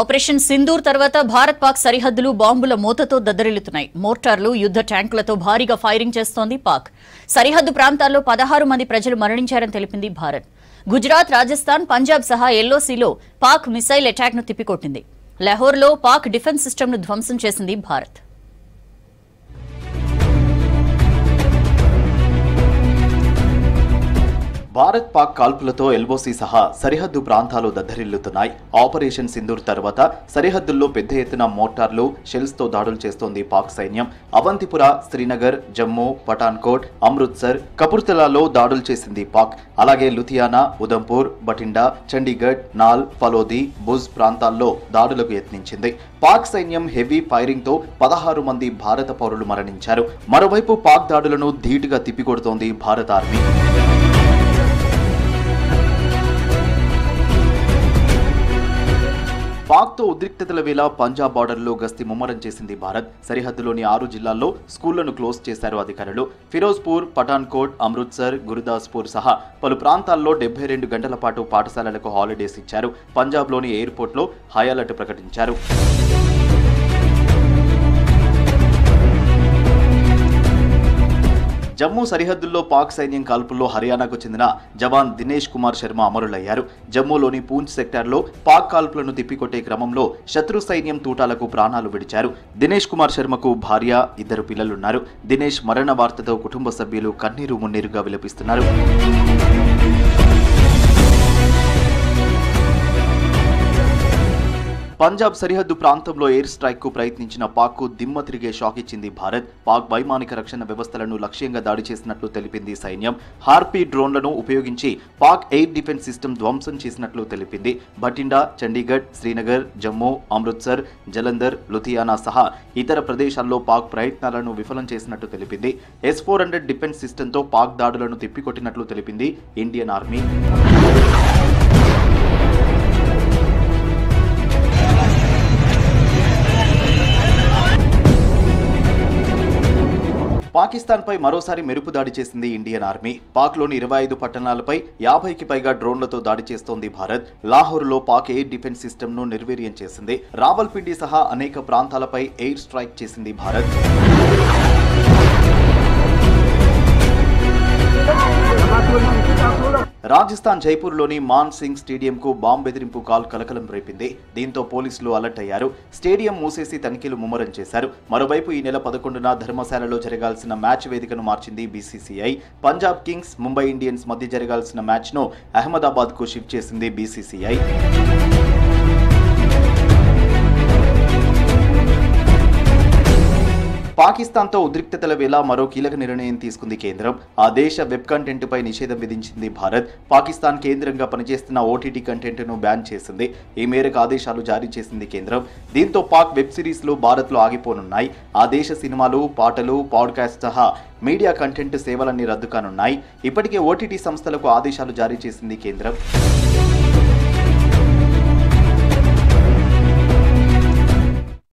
Operation Sindoor తర్వాత భారత్ పాక్ సరిహద్దులు బాంబుల మోతతో దద్దరిల్లుతున్నాయి. మోర్టార్లు, యుద్ధ ట్యాంకులతో భారీగా ఫైరింగ్ చేస్తోంది పాక్. సరిహద్దు ప్రాంతాల్లో 16 మంది ప్రజలు మరణించారని తెలిపింది భారత్. గుజరాత్, రాజస్థాన్, పంజాబ్ సహా ఎల్ఓసీలో పాక్ మిసైల్ అటాక్ ను తిప్పికొట్టింది. లాహోర్లో పాక్ డిఫెన్స్ సిస్టమ్ ను ధ్వంసం చేసింది భారత్. భారత్ పాక్ కాల్పులతో ఎల్ఓసీ సహా సరిహద్దు ప్రాంతాలు దద్దరిల్లుతున్నాయి. ఆపరేషన్ సింధూర్ తర్వాత సరిహద్దుల్లో పెద్ద ఎత్తున మోర్టార్లు, షెల్స్తో దాడులు చేస్తోంది పాక్ సైన్యం. అవంతిపుర, శ్రీనగర్, జమ్మూ, పఠాన్కోట్, అమృత్సర్, కపుర్తలాలో దాడులు చేసింది పాక్. అలాగే లుధియానా, ఉదంపూర్, బఠిండా, చండీగఢ్, నాల్, ఫలోది, భుజ్ ప్రాంతాల్లో దాడులకు యత్నించింది. పాక్ సైన్యం హెవీ ఫైరింగ్ తో 16 మంది భారత పౌరులు మరణించారు. మరోవైపు పాక్ దాడులను ధీటుగా తిప్పికొడుతోంది భారత ఆర్మీ. పాక్తో ఉద్రిక్తతల వేళ పంజాబ్ బార్డర్లో గస్తీ ముమ్మరం చేసింది భారత్. సరిహద్దులోని 6 జిల్లాల్లో స్కూళ్లను క్లోజ్ చేశారు అధికారులు. ఫిరోజ్పూర్, పఠాన్కోట్, అమృత్సర్, గురుదాస్పూర్ సహా పలు ప్రాంతాల్లో 72 గంటల పాటు పాఠశాలలకు హాలిడేస్ ఇచ్చారు. పంజాబ్లోని ఎయిర్పోర్ట్లో హై అలర్ట్ ప్రకటించారు. జమ్మూ సరిహద్దుల్లో పాక్ సైన్యం కాల్పుల్లో హర్యానాకు చెందిన జవాన్ దినేష్ కుమార్ శర్మ అమరులయ్యారు. జమ్మూలోని పూంచ్ సెక్టార్లో పాక్ కాల్పులను తిప్పికొట్టే క్రమంలో శత్రు సైన్యం తూటాలకు ప్రాణాలు విడిచారు. దినేష్ కుమార్ శర్మకు భార్య, 2 పిల్లలున్నారు. దినేష్ మరణ వార్తతో కుటుంబ సభ్యులు కన్నీరు మున్నీరుగా విలపిస్తున్నారు. పంజాబ్ సరిహద్దు ప్రాంతంలో ఎయిర్ స్ట్రైక్ కు ప్రయత్నించిన పాక్ కు దిమ్మ తిరిగే షాక్ ఇచ్చింది భారత్. పాక్ వైమానిక రక్షణ వ్యవస్థలను లక్ష్యంగా దాడి చేసినట్లు తెలిపింది సైన్యం. హార్పీ డ్రోన్లను ఉపయోగించి పాక్ ఎయిర్ డిఫెన్స్ సిస్టమ్ ధ్వంసం చేసినట్లు తెలిపింది. బఠిండా, చండీగఢ్, శ్రీనగర్, జమ్మూ, అమృత్సర్, జలంధర్, లుధియానా సహా ఇతర ప్రదేశాల్లో పాక్ ప్రయత్నాలను విఫలం చేసినట్టు తెలిపింది. S-400 డిఫెన్స్ సిస్టంతో పాక్ దాడులను తిప్పికొట్టినట్లు తెలిపింది ఇండియన్ ఆర్మీ. పాకిస్తాన్పై మరోసారి మెరుపు దాడి చేసింది ఇండియన్ ఆర్మీ. పాక్లోని 25 పట్టణాలపై 50కి పైగా డ్రోన్లతో దాడి చేస్తోంది భారత్. లాహోర్లో పాక్ ఎయిర్ డిఫెన్స్ సిస్టమ్ను నిర్వీర్యం చేసింది. రావల్పిండి సహా అనేక ప్రాంతాలపై ఎయిర్ స్ట్రైక్ చేసింది భారత్. రాజస్థాన్ జైపూర్లోని మాన్ సింగ్ స్టేడియంకు బాంబు బెదిరింపు కాల్ కలకలం రేపింది. దీంతో పోలీసులు అలర్ట్ అయ్యారు. స్టేడియం మూసేసి తనిఖీలు ముమ్మరం చేశారు. మరోవైపు ఈ నెల 11న ధర్మశాలలో జరగాల్సిన మ్యాచ్ వేదికను మార్చింది BCCI. Punjab Kings, Mumbai Indians మధ్య జరగాల్సిన మ్యాచ్ను అహ్మదాబాద్కు షిఫ్ట్ చేసింది బీసీసీఐ. పాకిస్తాన్తో ఉద్రిక్తతల వేళ మరో కీలక నిర్ణయం తీసుకుంది కేంద్రం. ఆ దేశ వెబ్ కంటెంట్పై నిషేధం విధించింది భారత్. పాకిస్తాన్ కేంద్రంగా పనిచేస్తున్న ఓటీటీ కంటెంట్ను బ్యాన్ చేసింది. ఈ మేరకు ఆదేశాలు జారీ చేసింది కేంద్రం. దీంతో పాక్ వెబ్ సిరీస్లు భారత్లో ఆగిపోనున్నాయి. ఆ దేశ సినిమాలు, పాటలు, పాడ్కాస్ట్ సహా మీడియా కంటెంట్ సేవలన్నీ రద్దు కానున్నాయి. ఇప్పటికే ఓటీటీ సంస్థలకు ఆదేశాలు జారీ చేసింది కేంద్రం.